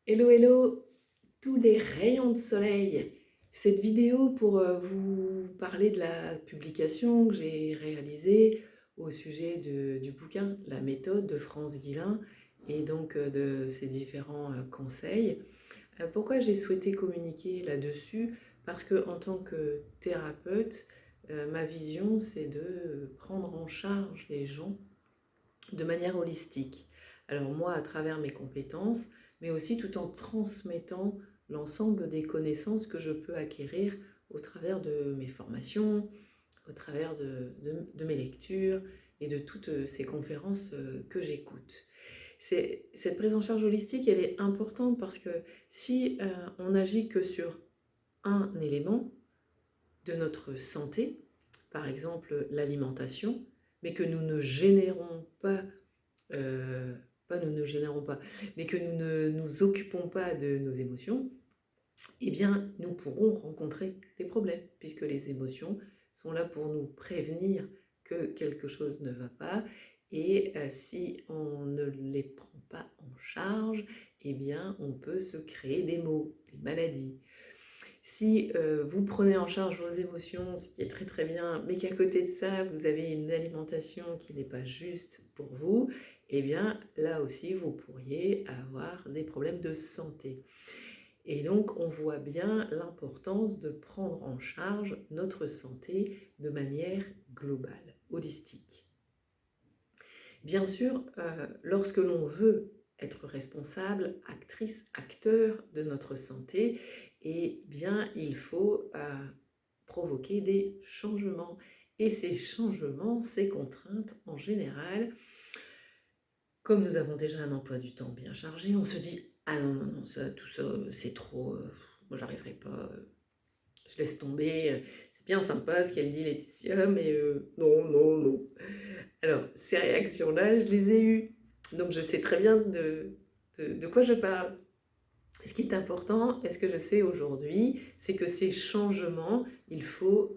Hello, hello, tous les rayons de soleil. Cette vidéo pour vous parler de la publication que j'ai réalisée au sujet du bouquin La méthode de France Guillain et donc de ses différents conseils. Pourquoi j'ai souhaité communiquer là-dessus? Parce que en tant que thérapeute, ma vision c'est de prendre en charge les gens de manière holistique. Alors moi, à travers mes compétences, mais aussi tout en transmettant l'ensemble des connaissances que je peux acquérir au travers de mes formations, au travers de mes lectures et de toutes ces conférences que j'écoute. Cette prise en charge holistique, elle est importante parce que si on n'agit que sur un élément de notre santé, par exemple l'alimentation, mais que nous ne générons pas pas nous ne générons pas, mais que nous ne nous occupons pas de nos émotions, eh bien, nous pourrons rencontrer des problèmes, puisque les émotions sont là pour nous prévenir que quelque chose ne va pas, et si on ne les prend pas en charge, eh bien, on peut se créer des maux, des maladies. Si vous prenez en charge vos émotions, ce qui est très très bien, mais qu'à côté de ça, vous avez une alimentation qui n'est pas juste pour vous, eh bien là aussi, vous pourriez avoir des problèmes de santé. Et donc, on voit bien l'importance de prendre en charge notre santé de manière globale, holistique. Bien sûr, lorsque l'on veut être responsable, actrice, acteur de notre santé, eh bien, il faut provoquer des changements. Et ces changements, ces contraintes, en général, comme nous avons déjà un emploi du temps bien chargé, on se dit: «Ah non, non, non, ça, tout ça, c'est trop, moi j'arriverai pas, je laisse tomber, c'est bien sympa ce qu'elle dit Laetitia, mais non, non, non». Alors, ces réactions-là, je les ai eues. Donc, je sais très bien de quoi je parle. Ce qui est important, et ce que je sais aujourd'hui, c'est que ces changements, il faut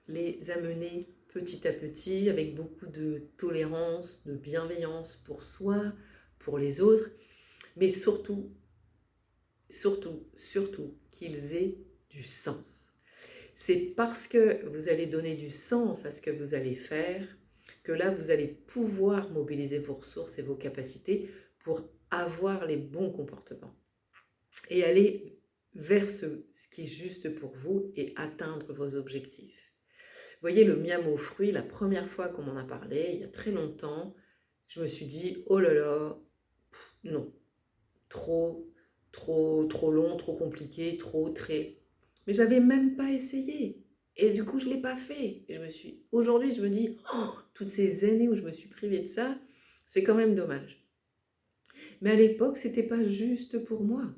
les amener petit à petit, avec beaucoup de tolérance, de bienveillance pour soi, pour les autres, mais surtout, surtout, surtout, qu'ils aient du sens. C'est parce que vous allez donner du sens à ce que vous allez faire que là, vous allez pouvoir mobiliser vos ressources et vos capacités pour avoir les bons comportements et aller vers ce qui est juste pour vous et atteindre vos objectifs. Vous voyez, le miam aux fruits, la première fois qu'on m'en a parlé, il y a très longtemps, je me suis dit, oh là là, non, trop, trop long, trop compliqué, trop, très. Mais j'avais même pas essayé. Et du coup, je ne l'ai pas fait. Et aujourd'hui, je me dis, oh, toutes ces années où je me suis privée de ça, c'est quand même dommage. Mais à l'époque, c'était pas juste pour moi.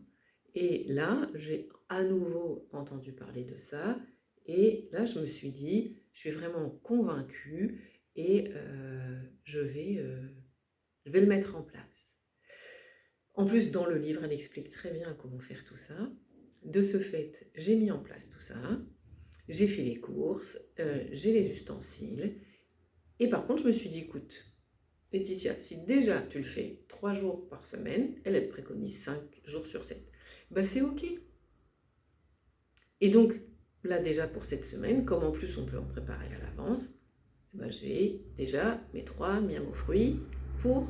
Et là, j'ai à nouveau entendu parler de ça. Et là, je me suis dit, je suis vraiment convaincue et je vais le mettre en place. En plus, dans le livre, elle explique très bien comment faire tout ça. De ce fait, j'ai mis en place tout ça. J'ai fait les courses, j'ai les ustensiles. Et par contre, je me suis dit, écoute, Laetitia, si déjà tu le fais 3 jours par semaine, elle préconise 5 jours sur 7, bah c'est OK. Et donc, là déjà pour cette semaine, comme en plus on peut en préparer à l'avance, bah, j'ai déjà mes 3 miams aux fruits pour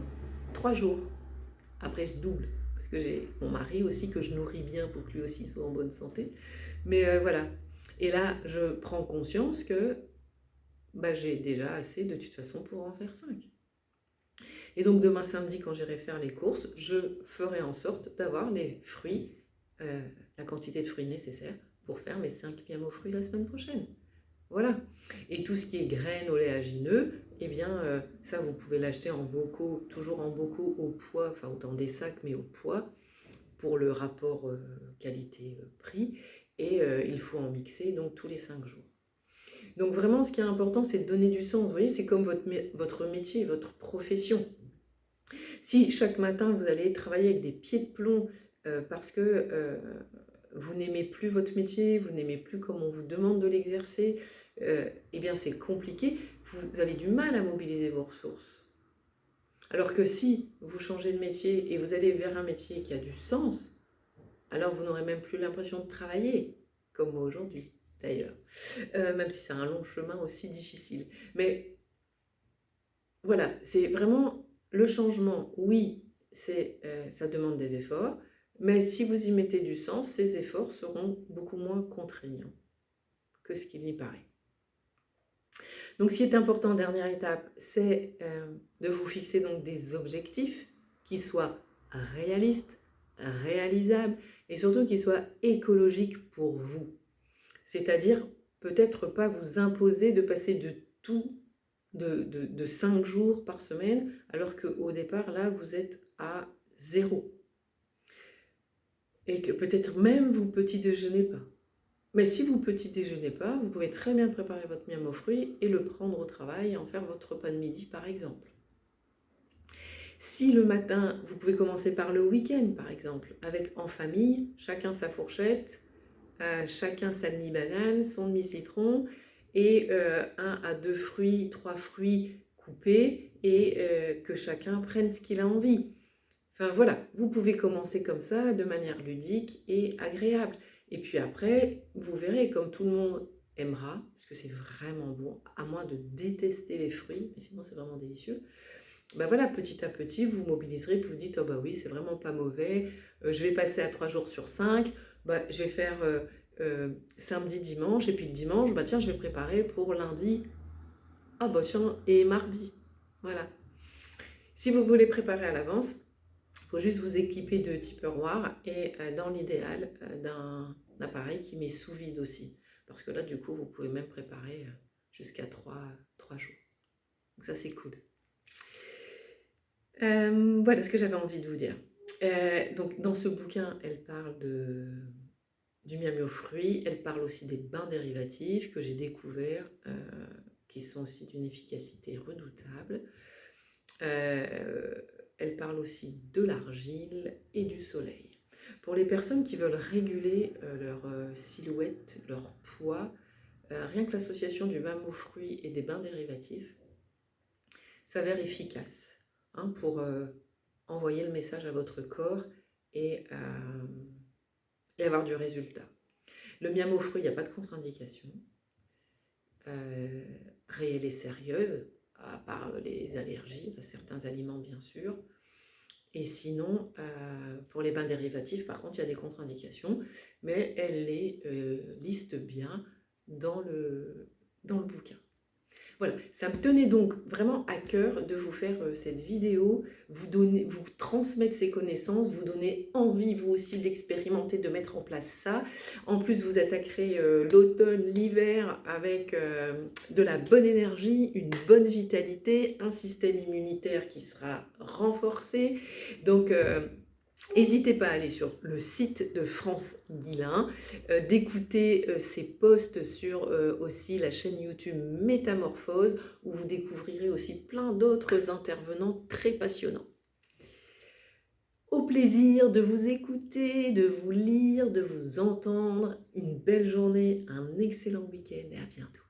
3 jours. Après, je double, parce que j'ai mon mari aussi que je nourris bien pour que lui aussi soit en bonne santé. Mais voilà. Et là, je prends conscience que bah, j'ai déjà assez de toute façon pour en faire 5. Et donc demain samedi, quand j'irai faire les courses, je ferai en sorte d'avoir les fruits, euh, la quantité de fruits nécessaire pour faire mes 5 miams aux fruits la semaine prochaine. Voilà. Et tout ce qui est graines, oléagineux, eh bien, ça, vous pouvez l'acheter en bocaux, toujours en bocaux au poids, enfin dans des sacs, mais au poids, pour le rapport qualité-prix. Et il faut en mixer donc tous les 5 jours. Donc vraiment, ce qui est important, c'est de donner du sens. Vous voyez, c'est comme votre métier, votre profession. Si chaque matin, vous allez travailler avec des pieds de plomb parce que vous n'aimez plus votre métier, vous n'aimez plus comme on vous demande de l'exercer, eh bien c'est compliqué, vous avez du mal à mobiliser vos ressources. Alors que si vous changez de métier et vous allez vers un métier qui a du sens, Alors vous n'aurez même plus l'impression de travailler, comme moi aujourd'hui d'ailleurs, même si c'est un long chemin aussi difficile. Mais voilà, c'est vraiment le changement. Oui, ça demande des efforts, mais si vous y mettez du sens, ces efforts seront beaucoup moins contraignants que ce qu'il n'y paraît. Donc, ce qui est important, dernière étape, c'est de vous fixer donc des objectifs qui soient réalistes, réalisables et surtout qui soient écologiques pour vous. C'est-à-dire peut-être pas vous imposer de passer de 5 jours par semaine alors qu'au départ, là, vous êtes à 0. Et que peut-être même vous petit déjeunez pas. Mais si vous petit déjeunez pas, vous pouvez très bien préparer votre miam aux fruits et le prendre au travail et en faire votre repas de midi par exemple. Si le matin, vous pouvez commencer par le week-end par exemple, avec en famille, chacun sa fourchette, chacun sa demi-banane, son demi-citron et 1 à 2 fruits, 3 fruits coupés et que chacun prenne ce qu'il a envie. Enfin voilà, vous pouvez commencer comme ça, de manière ludique et agréable. Et puis après, vous verrez, comme tout le monde aimera, parce que c'est vraiment bon, à moins de détester les fruits, mais sinon c'est vraiment délicieux. Ben voilà, petit à petit, vous mobiliserez, puis vous dites, oh bah oui, c'est vraiment pas mauvais, je vais passer à 3 jours sur 5, bah, je vais faire samedi, dimanche, et puis le dimanche, bah tiens, je vais préparer pour lundi, ah bah tiens, et mardi. Voilà. Si vous voulez préparer à l'avance, il faut juste vous équiper de Tupperware et dans l'idéal d'un appareil qui met sous vide aussi. Parce que là, du coup, vous pouvez même préparer jusqu'à 3 jours. Donc ça, c'est cool. Voilà ce que j'avais envie de vous dire. Donc dans ce bouquin, elle parle du miam aux fruits. Elle parle aussi des bains dérivatifs que j'ai découverts, qui sont aussi d'une efficacité redoutable. Elle parle aussi de l'argile et du soleil. Pour les personnes qui veulent réguler leur silhouette, leur poids, rien que l'association du miam aux fruits et des bains dérivatifs s'avère efficace pour envoyer le message à votre corps et avoir du résultat. Le miam aux fruits, il n'y a pas de contre-indication réelle et sérieuse, à part les allergies à certains aliments bien sûr. Et sinon, pour les bains dérivatifs, par contre, il y a des contre-indications, mais elle les liste bien dans le bouquin. Voilà, ça me tenait donc vraiment à cœur de vous faire cette vidéo, vous transmettre ces connaissances, vous donner envie vous aussi d'expérimenter, de mettre en place ça. En plus, vous attaquerez l'automne, l'hiver avec de la bonne énergie, une bonne vitalité, un système immunitaire qui sera renforcé. Donc, n'hésitez pas à aller sur le site de France Guillain, d'écouter ses posts sur aussi la chaîne YouTube Métamorphose, où vous découvrirez aussi plein d'autres intervenants très passionnants. Au plaisir de vous écouter, de vous lire, de vous entendre. Une belle journée, un excellent week-end et à bientôt.